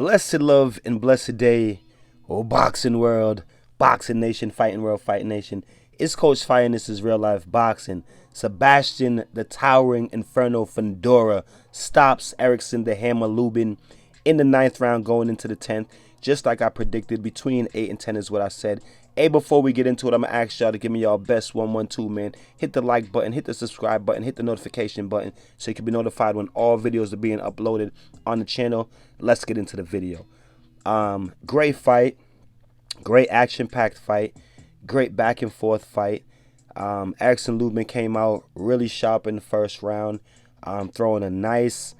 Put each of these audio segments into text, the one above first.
Blessed love and blessed day, oh boxing world, boxing nation, fighting world, fighting nation. It's Coach Fire and this is real life boxing. Sebastian, the towering inferno Fundora, stops Erickson, the hammer Lubin, in the 9th round going into the 10th. Just like I predicted, between 8 and 10 is what I said. Hey, before we get into it, I'm going to ask y'all to give me y'all best 112, man. Hit the like button, hit the subscribe button, hit the notification button so you can be notified when all videos are being uploaded on the channel. Let's get into the video. Great fight, great action-packed fight, great back and forth fight. Erickson Lubin came out really sharp in the first round, throwing a nice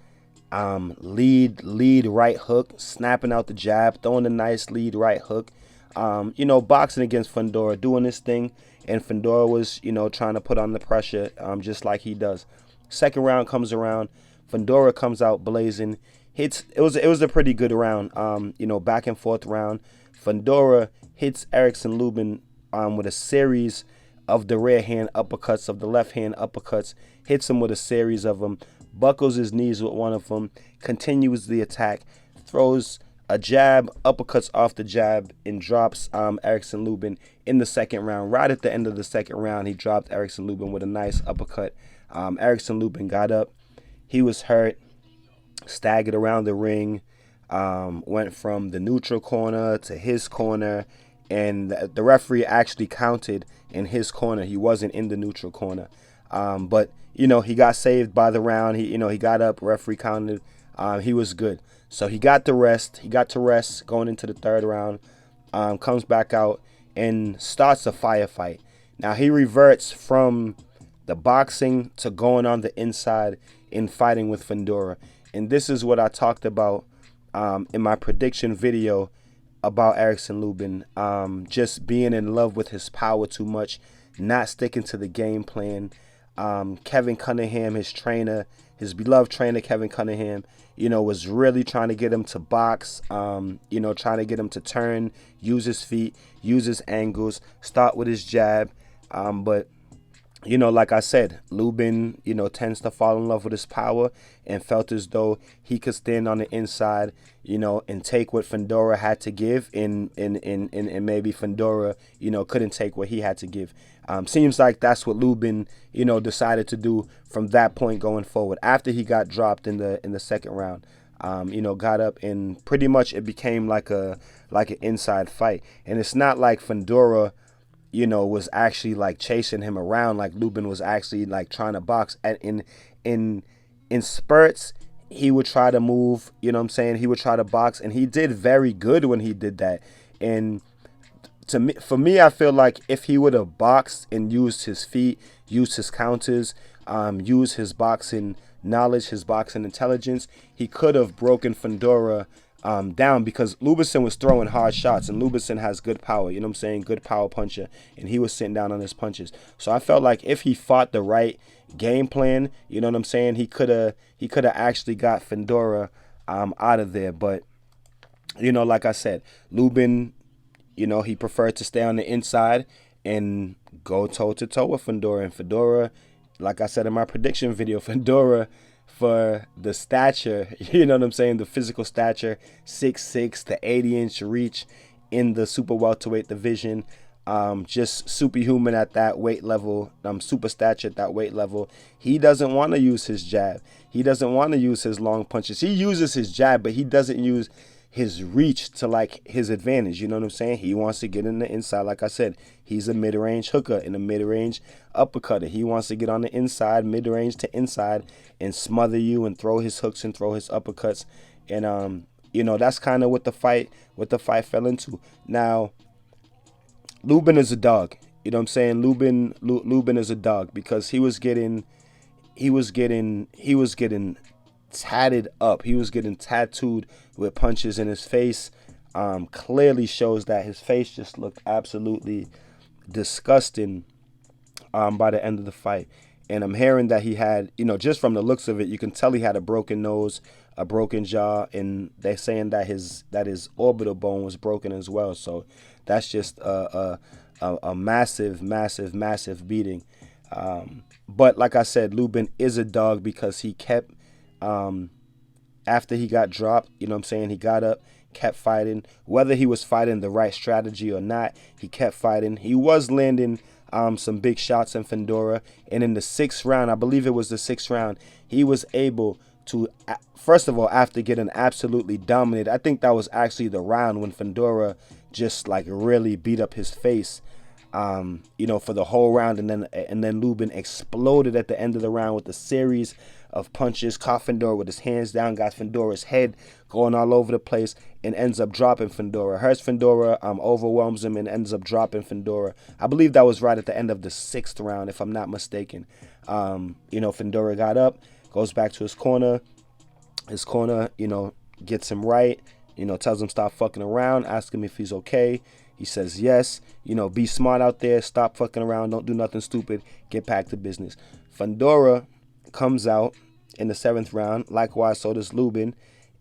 lead right hook, snapping out the jab, throwing a nice lead right hook. Boxing against Fundora, doing this thing, and Fundora was, trying to put on the pressure, just like he does. Second round comes around, Fundora comes out blazing. It was a pretty good round, back and forth round. Fundora hits Erickson Lubin with a series of the rear hand uppercuts, of the left hand uppercuts, hits him with a series of them, buckles his knees with one of them, continues the attack, throws a jab, uppercuts off the jab, and drops Erickson Lubin in the second round. Right at the end of the second round, he dropped Erickson Lubin with a nice uppercut. Erickson Lubin got up. He was hurt, staggered around the ring, went from the neutral corner to his corner, and the referee actually counted in his corner. He wasn't in the neutral corner. But he got saved by the round. He got up, referee counted. He was good. So he got to rest going into the third round, comes back out and starts a firefight. Now he reverts from the boxing to going on the inside in fighting with Fundora. And this is what I talked about in my prediction video about Erickson Lubin, just being in love with his power too much, not sticking to the game plan. Kevin Cunningham, his trainer, his beloved trainer Kevin Cunningham, was really trying to get him to box, trying to get him to turn, use his feet, use his angles, start with his jab. But like I said, Lubin, tends to fall in love with his power and felt as though he could stand on the inside, and take what Fundora had to give, and maybe Fundora, couldn't take what he had to give. Seems like that's what Lubin, decided to do from that point going forward. After he got dropped in the second round, got up, and pretty much it became like an inside fight. And it's not like Fundora, was actually like chasing him around, like Lubin was actually like trying to box. In spurts, he would try to move, he would try to box, and he did very good when he did that. And for me, I feel like if he would have boxed and used his feet, used his counters, used his boxing knowledge, his boxing intelligence, he could have broken Fundora down, because Lubin was throwing hard shots, and Lubin has good power, good power puncher, and he was sitting down on his punches. So I felt like if he fought the right game plan, he could have actually got Fundora out of there. But like I said, Lubin, he preferred to stay on the inside and go toe to toe with Fundora. And Fundora, like I said in my prediction video, Fundora, for the stature, the physical stature, 6'6", the 80-inch reach in the super welterweight division, just superhuman at that weight level, super stature at that weight level. He doesn't want to use his jab. He doesn't want to use his long punches. He uses his jab, but he doesn't use his reach to like his advantage. He wants to get in the inside. Like I said, he's a mid-range hooker and a mid-range uppercutter. He wants to get on the inside, mid-range to inside, and smother you and throw his hooks and throw his uppercuts. And that's kind of what the fight fell into. Now, Lubin is a dog. Lubin is a dog, because he was getting tatted up. He was getting tattooed with punches, in his face clearly shows that his face just looked absolutely disgusting by the end of the fight. And I'm hearing that he had, just from the looks of it, you can tell he had a broken nose, a broken jaw, and they're saying that his orbital bone was broken as well. So that's just a massive beating. But like I said, Lubin is a dog because he kept after he got dropped, you know what I'm saying, he got up, kept fighting. Whether he was fighting the right strategy or not, he kept fighting. He was landing some big shots in Fundora. And in the 6th round, I believe it was the 6th round, he was able to, first of all, after getting absolutely dominated, I think that was actually the round when Fundora just like really beat up his face, for the whole round, and then Lubin exploded at the end of the round with a series of punches, caught Fundora with his hands down, got Fundora's head going all over the place, and ends up dropping Fundora. Hurts Fundora, overwhelms him, and ends up dropping Fundora. I believe that was right at the end of the 6th round, if I'm not mistaken. Fundora got up, goes back to his corner. His corner, gets him right, tells him stop fucking around, asks him if he's okay. He says yes, be smart out there, stop fucking around, don't do nothing stupid, get back to business. Fundora comes out in the 7th round, likewise so does Lubin,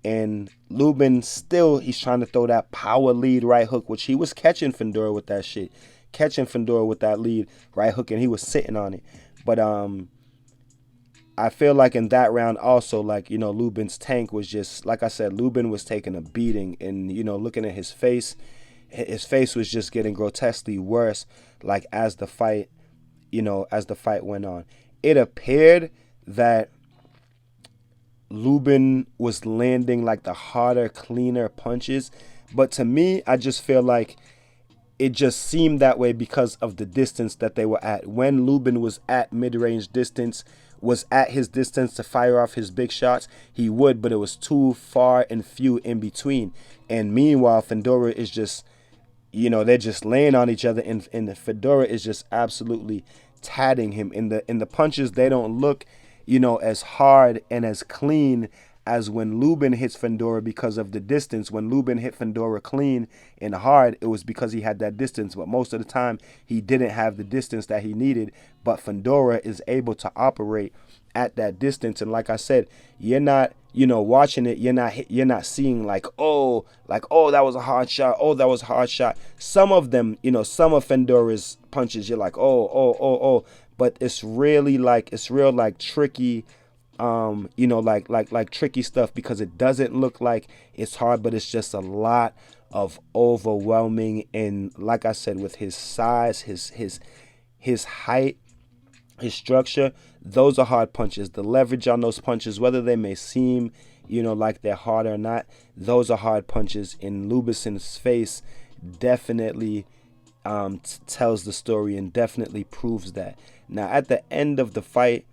and Lubin still, he's trying to throw that power lead right hook, which he was catching Fundora with that shit, catching Fundora with that lead right hook, and he was sitting on it. But I feel like in that round also, like, Lubin's tank was just, like I said, Lubin was taking a beating, and, looking at his face was just getting grotesquely worse, like, as the fight went on. It appeared that Lubin was landing, like, the harder, cleaner punches, but to me, I just feel like it just seemed that way because of the distance that they were at. When Lubin was at mid-range distance, was at his distance to fire off his big shots, he would, but it was too far and few in between. And meanwhile, Fundora is just, they're just laying on each other, and Fundora is just absolutely tatting him. In the punches, they don't look, as hard and as clean as when Lubin hits Fundora because of the distance. When Lubin hit Fundora clean and hard, it was because he had that distance. But most of the time, he didn't have the distance that he needed. But Fundora is able to operate at that distance. And like I said, you're not, watching it, you're not seeing like, oh, that was a hard shot. Oh, that was a hard shot. Some of them, some of Fundora's punches, you're like, oh. But it's really like, tricky, like tricky stuff, because it doesn't look like it's hard, but it's just a lot of overwhelming. And like I said, with his size, his height, his structure, those are hard punches. The leverage on those punches, whether they may seem, like they're hard or not, those are hard punches. And Lubison's face definitely tells the story and definitely proves that. Now, at the end of the fight,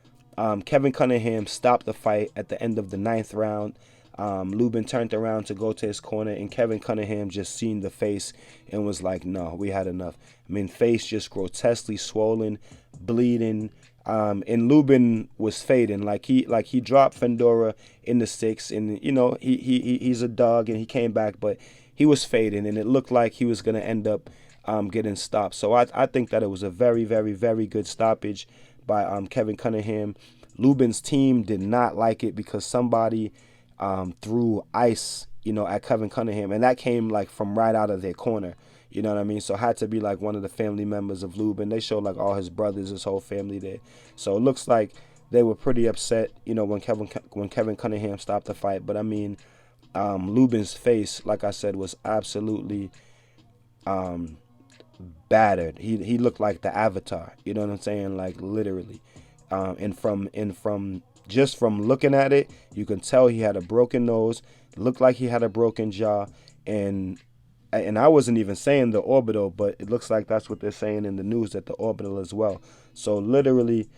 Kevin Cunningham stopped the fight at the end of the 9th round. Lubin turned around to go to his corner, and Kevin Cunningham just seen the face and was like, no, we had enough. I mean, face just grotesquely swollen, bleeding, and Lubin was fading. Like he dropped Fundora in the 6th, and he's a dog, and he came back, but he was fading, and it looked like he was gonna end up getting stopped. So I think that it was a very, very, very good stoppage by Kevin Cunningham. Lubin's team did not like it because somebody threw ice, at Kevin Cunningham, and that came like from right out of their corner. You know what I mean? So it had to be like one of the family members of Lubin. They showed like all his brothers, his whole family there. So it looks like they were pretty upset, when Kevin Cunningham stopped the fight. But I mean, Lubin's face, like I said, was absolutely battered. He looked like the Avatar. You know what I'm saying? Like literally. And from just from looking at it, you can tell he had a broken nose. Looked like he had a broken jaw, and I wasn't even saying the orbital, but it looks like that's what they're saying in the news, that the orbital as well. So literally,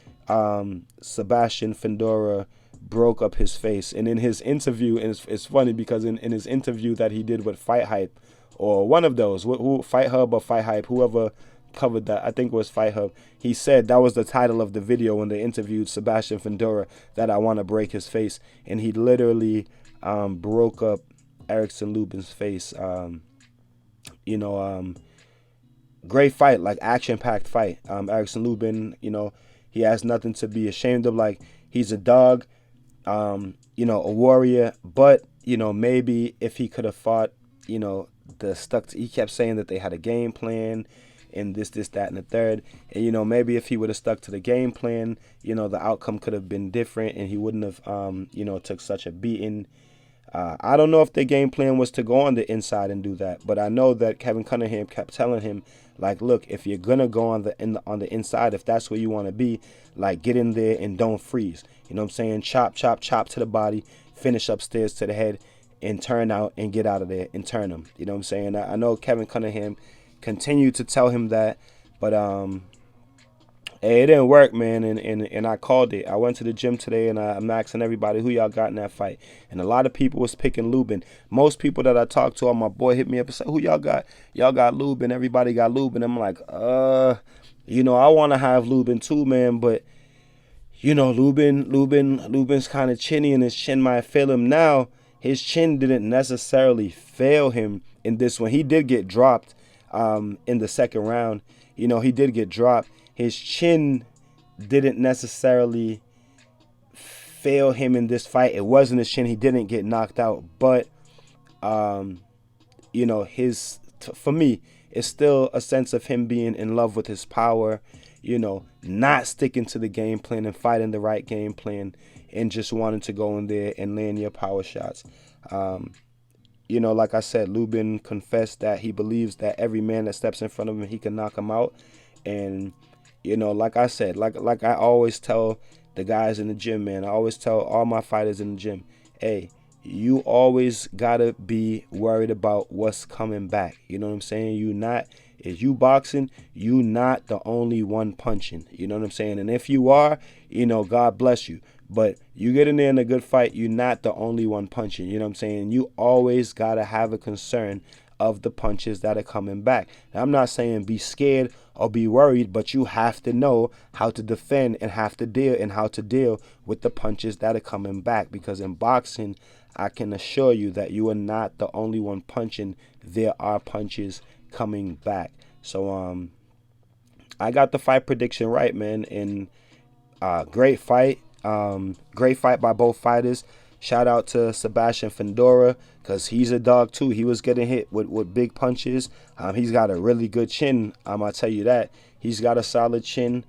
Sebastian Fundora broke up his face. And in his interview, and it's funny because in his interview that he did with Fight Hype, or one of those, who Fight Hub or Fight Hype, whoever covered that, I think it was Fight Hub, he said that was the title of the video when they interviewed Sebastian Fundora, that I want to break his face. And he literally broke up Erickson Lubin's face. Great fight, like action-packed fight. Erickson Lubin, he has nothing to be ashamed of. Like, he's a dog, a warrior, but, maybe if he could have fought, he kept saying that they had a game plan and this, that, and the third. And, maybe if he would have stuck to the game plan, the outcome could have been different, and he wouldn't have, took such a beating. I don't know if their game plan was to go on the inside and do that, but I know that Kevin Cunningham kept telling him, like, look, if you're gonna go on the inside, if that's where you want to be, like, get in there and don't freeze. You know what I'm saying? Chop, chop, chop to the body, finish upstairs to the head, and turn out and get out of there and turn him. You know what I'm saying? I know Kevin Cunningham continued to tell him that, but hey, it didn't work, man, and I called it. I went to the gym today, and I'm asking everybody who y'all got in that fight. And a lot of people was picking Lubin. Most people that I talked to, my boy hit me up and said, who y'all got? Y'all got Lubin. Everybody got Lubin. I'm like, I want to have Lubin too, man, but, Lubin's kind of chinny, and his chin might fail him now. His chin didn't necessarily fail him in this one. He did get dropped in the second round. He did get dropped. His chin didn't necessarily fail him in this fight. It wasn't his chin. He didn't get knocked out. But, for me, it's still a sense of him being in love with his power, not sticking to the game plan and fighting the right game plan and just wanting to go in there and land your power shots. Like I said, Lubin confessed that he believes that every man that steps in front of him, he can knock him out. And like I said, like I always tell the guys in the gym, man, I always tell all my fighters in the gym, hey, you always gotta be worried about what's coming back. You know what I'm saying? If you boxing, you not the only one punching. You know what I'm saying? And if you are, God bless you. But you get in there in a good fight, you're not the only one punching. You know what I'm saying? You always gotta have a concern of the punches that are coming back. Now, I'm not saying be scared or be worried, but you have to know how to defend and how to deal with the punches that are coming back. Because in boxing, I can assure you that you are not the only one punching. There are punches coming back. So I got the fight prediction right, man. And great fight. Great fight by both fighters. Shout out to Sebastian Fundora, because he's a dog too. He was getting hit with big punches. He's got a really good chin. I'll tell you that. He's got a solid chin.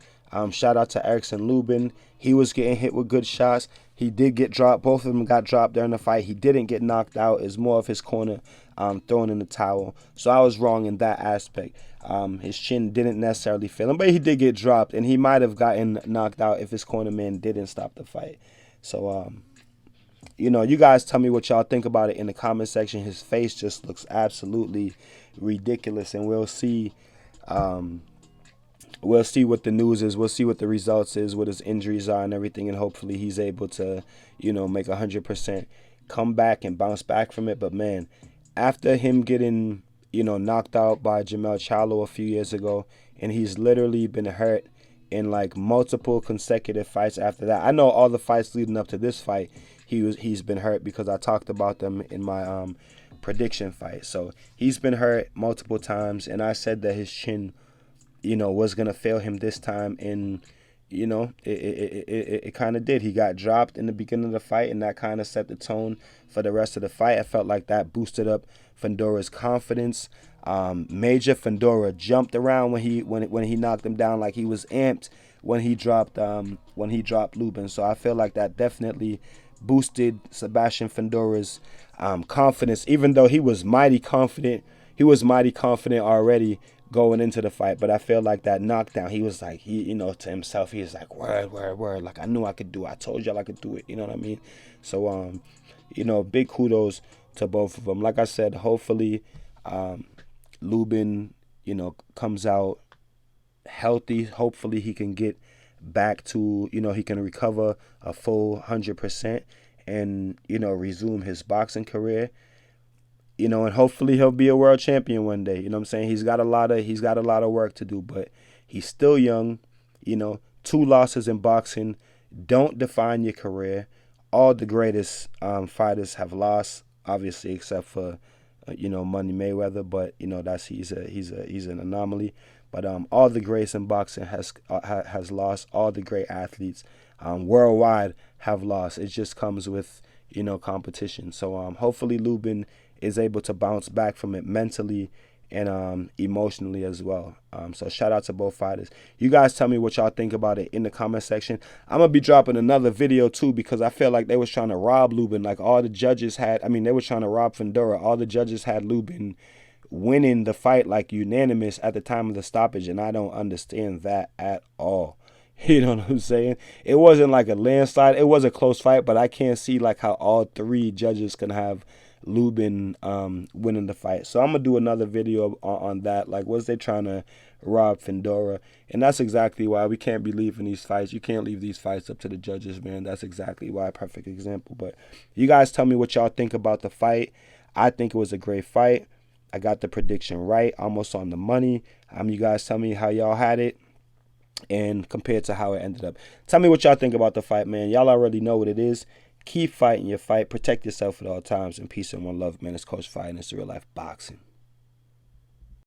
Shout out to Erickson Lubin. He was getting hit with good shots. He did get dropped. Both of them got dropped during the fight. He didn't get knocked out. It's more of his corner throwing in the towel. So I was wrong in that aspect. His chin didn't necessarily fail him, but he did get dropped, and he might have gotten knocked out if his corner man didn't stop the fight. So, you guys tell me what y'all think about it in the comment section. His face just looks absolutely ridiculous, and we'll see. We'll see what the news is. We'll see what the results is, what his injuries are, and everything, and hopefully he's able to, make 100% come back and bounce back from it. But man, after him getting, knocked out by Jamel Charlo a few years ago, and he's literally been hurt in like multiple consecutive fights after that. I know all the fights leading up to this fight, he's been hurt, because I talked about them in my prediction fight. So he's been hurt multiple times, and I said that his chin, was gonna fail him this time, and it kind of did. He got dropped in the beginning of the fight, and that kind of set the tone for the rest of the fight. I felt like that boosted up Fundora's confidence. Major Fundora jumped around when he knocked him down, like he was amped when he dropped Lubin. So I feel like that definitely boosted Sebastian Fundora's confidence, even though he was mighty confident. He was mighty confident already going into the fight, but I feel like that knockdown, he was like, to himself, he was like, word, like I knew I could do it. I told y'all I could do it. You know what I mean? So, big kudos to both of them. Like I said, hopefully, Lubin, comes out healthy. Hopefully he can get back to, he can recover a full 100% and, resume his boxing career. And hopefully he'll be a world champion one day. You know what I'm saying? He's got a lot of work to do, but he's still young. 2 losses in boxing don't define your career. All the greatest fighters have lost, obviously, except for Money Mayweather, but that's he's an anomaly. But all the greats in boxing has lost. All the great athletes worldwide have lost. It just comes with competition. So hopefully Lubin is able to bounce back from it mentally and emotionally as well. So shout out to both fighters. You guys tell me what y'all think about it in the comment section. I'm gonna be dropping another video too, because I feel like they was trying to rob Lubin. Like all the judges had, I mean, they were trying to rob Fundora. All the judges had Lubin winning the fight like unanimous at the time of the stoppage, and I don't understand that at all. You know what I'm saying? It wasn't like a landslide. It was a close fight, but I can't see like how all three judges can have Lubin winning the fight. So I'm gonna do another video on that. Like, was they trying to rob Fundora? And that's exactly why we can't be leaving these fights. You can't leave these fights up to the judges, man. That's exactly why. Perfect example. But you guys tell me what y'all think about the fight. I think it was a great fight. I got the prediction right, almost on the money. You guys tell me how y'all had it and compared to how it ended up. Tell me what y'all think about the fight, man. Y'all already know what it is. Keep fighting your fight. Protect yourself at all times. And peace and one love, man. It's Coach Fight, and it's real life boxing.